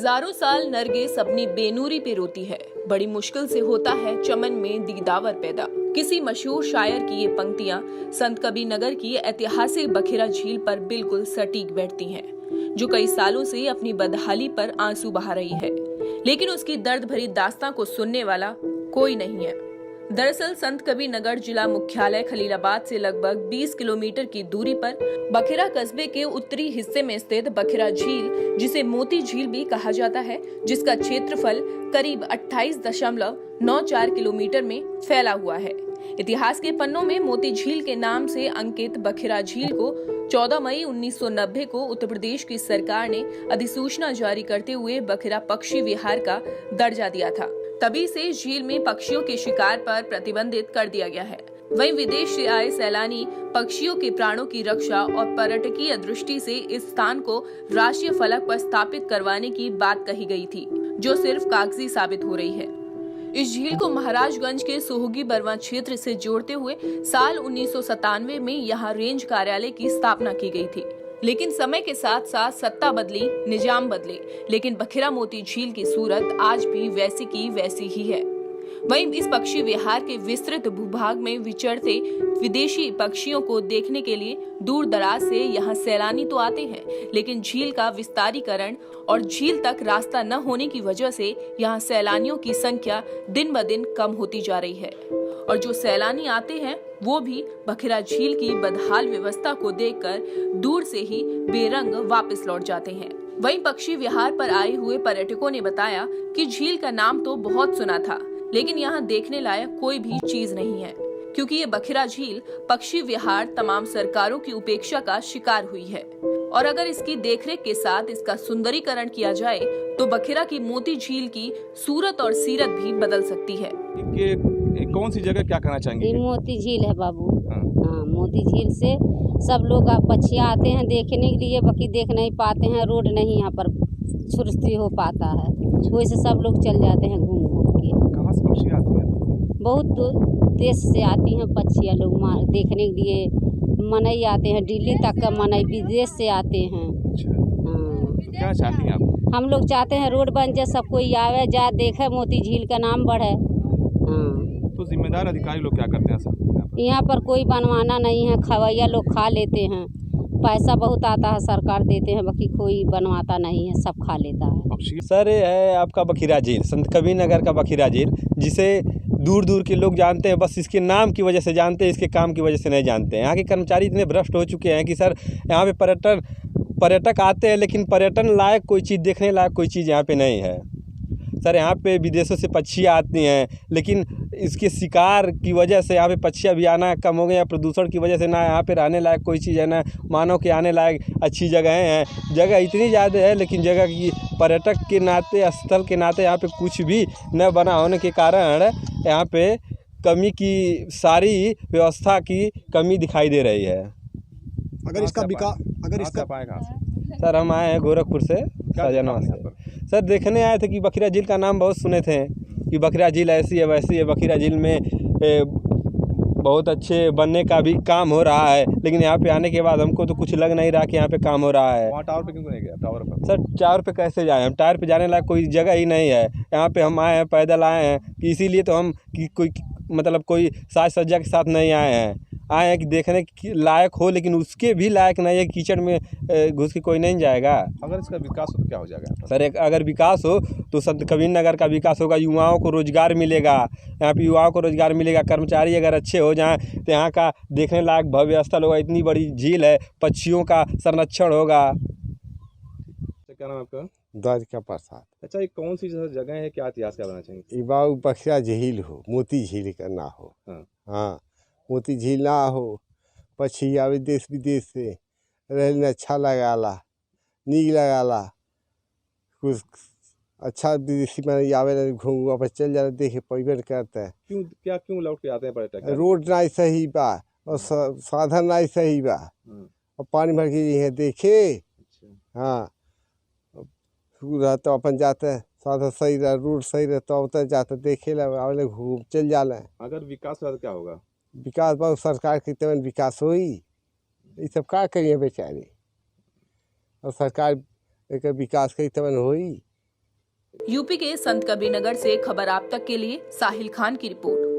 हजारों साल नरगिस अपनी बेनूरी पे रोती है, बड़ी मुश्किल से होता है चमन में दीदावर पैदा। किसी मशहूर शायर की ये पंक्तियां संत कबीर नगर की ऐतिहासिक बखिरा झील पर बिल्कुल सटीक बैठती हैं, जो कई सालों से अपनी बदहाली पर आंसू बहा रही है, लेकिन उसकी दर्द भरी दास्तां को सुनने वाला कोई नहीं है। दरअसल संत कबीर नगर जिला मुख्यालय खलीलाबाद से लगभग 20 किलोमीटर की दूरी पर बखिरा कस्बे के उत्तरी हिस्से में स्थित बखिरा झील, जिसे मोती झील भी कहा जाता है, जिसका क्षेत्रफल करीब 28.94 किलोमीटर में फैला हुआ है। इतिहास के पन्नों में मोती झील के नाम से अंकित बखिरा झील को 14 मई 1990 को उत्तर प्रदेश की सरकार ने अधिसूचना जारी करते हुए बखिरा पक्षी विहार का दर्जा दिया था। तभी से झील में पक्षियों के शिकार पर प्रतिबंधित कर दिया गया है। वहीं विदेश से आए सैलानी पक्षियों के प्राणों की रक्षा और पर्यटकीय दृष्टि से इस स्थान को राष्ट्रीय फलक पर स्थापित करवाने की बात कही गई थी, जो सिर्फ कागजी साबित हो रही है। इस झील को महाराजगंज के सोहगी बरवा क्षेत्र से जोड़ते हुए साल 1997 में यहाँ रेंज कार्यालय की स्थापना की गई थी, लेकिन समय के साथ साथ सत्ता बदली, निजाम बदले, लेकिन बखिरा मोती झील की सूरत आज भी वैसी की वैसी ही है। वहीं इस पक्षी विहार के विस्तृत भूभाग में विचरते विदेशी पक्षियों को देखने के लिए दूर दराज से यहाँ सैलानी तो आते हैं, लेकिन झील का विस्तारीकरण और झील तक रास्ता न होने की वजह से यहाँ सैलानियों की संख्या दिन ब दिन कम होती जा रही है, और जो सैलानी आते हैं वो भी बखिरा झील की बदहाल व्यवस्था को देखकर दूर से ही बेरंग वापस लौट जाते हैं। वहीं पक्षी विहार पर आए हुए पर्यटकों ने बताया कि झील का नाम तो बहुत सुना था, लेकिन यहाँ देखने लायक कोई भी चीज नहीं है, क्योंकि ये बखिरा झील पक्षी विहार तमाम सरकारों की उपेक्षा का शिकार हुई है, और अगर इसकी देखरेख के साथ इसका सुंदरीकरण किया जाए तो बखिरा की मोती झील की सूरत और सीरत भी बदल सकती है। कौन सी जगह क्या कहना चाहेंगे? मोती झील है बाबू। हाँ, मोती झील से सब लोग पक्षियाँ आते हैं देखने के लिए, बाकी देख नहीं पाते हैं, रोड नहीं यहाँ पर सुरक्षित हो पाता है, वैसे सब लोग चल जाते हैं घूम घूम के। कहाँ से पक्षी आती हैं? बहुत देश से आती हैं पक्षियाँ लोग देखने के लिए, मनई आते हैं, दिल्ली तक का मनई विदेश से आते हैं। हाँ, तो क्या चाहती हैं आप? हम लोग चाहते हैं रोड बन जाए, सब कोई आवे जा देखे, मोती झील का नाम बढ़े। तो जिम्मेदार अधिकारी लोग क्या करते हैं सर? यहाँ पर कोई बनवाना नहीं है, खवैया लोग खा लेते हैं, पैसा बहुत आता है सरकार देते हैं, बाकी कोई बनवाता नहीं है, सब खा लेता है। सर ये है आपका बखिरा झील, संत कबीर नगर का बखिरा झील, जिसे दूर दूर के लोग जानते हैं, बस इसके नाम की वजह से जानते हैं, इसके काम की वजह से नहीं जानते हैं। यहाँ के कर्मचारी इतने भ्रष्ट हो चुके हैं कि सर यहाँ पे पर्यटक आते हैं, लेकिन पर्यटन लायक कोई चीज़, देखने लायक कोई चीज़ यहाँ पे नहीं है। सर यहाँ पे विदेशों से पक्षियाँ आती हैं, लेकिन इसके शिकार की वजह से यहाँ पे पक्षियाँ भी आना कम हो गए हैं। प्रदूषण की वजह से ना यहाँ पे रहने लायक कोई चीज़ है, ना मानव के आने लायक अच्छी जगहें हैं। जगह इतनी ज़्यादा है, लेकिन जगह की पर्यटक के नाते, स्थल के नाते यहाँ पे कुछ भी न बना होने के कारण यहाँ पे कमी की, सारी व्यवस्था की कमी दिखाई दे रही है। अगर इसका पाए कहाँ से? सर हम आए हैं गोरखपुर से, सजना से। सर देखने आए थे कि बखिरा झील का नाम बहुत सुने थे कि बखिरा झील ऐसी है वैसी है, बखिरा झील में बहुत अच्छे बनने का भी काम हो रहा है, लेकिन यहाँ पे आने के बाद हमको तो कुछ लग नहीं रहा कि यहाँ पे काम हो रहा है। वहाँ टावर पे क्यों नहीं गया? टावर पर सर टावर पे कैसे जाएँ? हम टावर पे जाने लायक कोई जगह ही नहीं है। यहाँ पे हम आए हैं, पैदल आए हैं, कि इसीलिए तो हम कि कोई मतलब कोई साज सज्जा के साथ नहीं आए हैं कि देखने के लायक हो, लेकिन उसके भी लायक नहीं है। कीचड़ में घुस के कोई नहीं जाएगा। अगर इसका विकास हो तो क्या हो जाएगा? सर अगर विकास हो तो संत कबीर नगर का विकास होगा, युवाओं को रोजगार मिलेगा, यहाँ पे युवाओं को रोजगार मिलेगा। कर्मचारी अगर अच्छे हो जाएं तो यहाँ का देखने लायक भव्य स्थल होगा। इतनी बड़ी झील है, पक्षियों का संरक्षण होगा। क्या नाम है आपका? द्वारिका प्रसाद। अच्छा, ये कौन सी जगह है, क्या इतिहास क्या बताना चाहेंगे? बाबू बखिरा झील हो, मोती झील का ना हो। हाँ, मोती झील ना हो, पक्षी आवे देश विदेश से, रहने अच्छा लगाला, नीक लगाला, कुछ अच्छा विदेशी में आवे घूम वापस चल जाते, देखे पैबन करते हैं। क्यों लौट के आते हैं पर्यटक? रोड नहीं सही बा और साधन नहीं सही बा, और पानी भर के ये देखे। हाँ, रहता अपन जाते, साधन सही रहा, रोड सही रहता, उतर जाते, देखे ला आवे घूम चल जाला। अगर विकास हो तो क्या होगा? विकास बहुत सरकार के तवन विकास होई, ये सब का करिए बेचारे, और सरकार एक विकास करी तवन होई। यूपी के संत कबीरनगर से खबर आप तक के लिए साहिल खान की रिपोर्ट।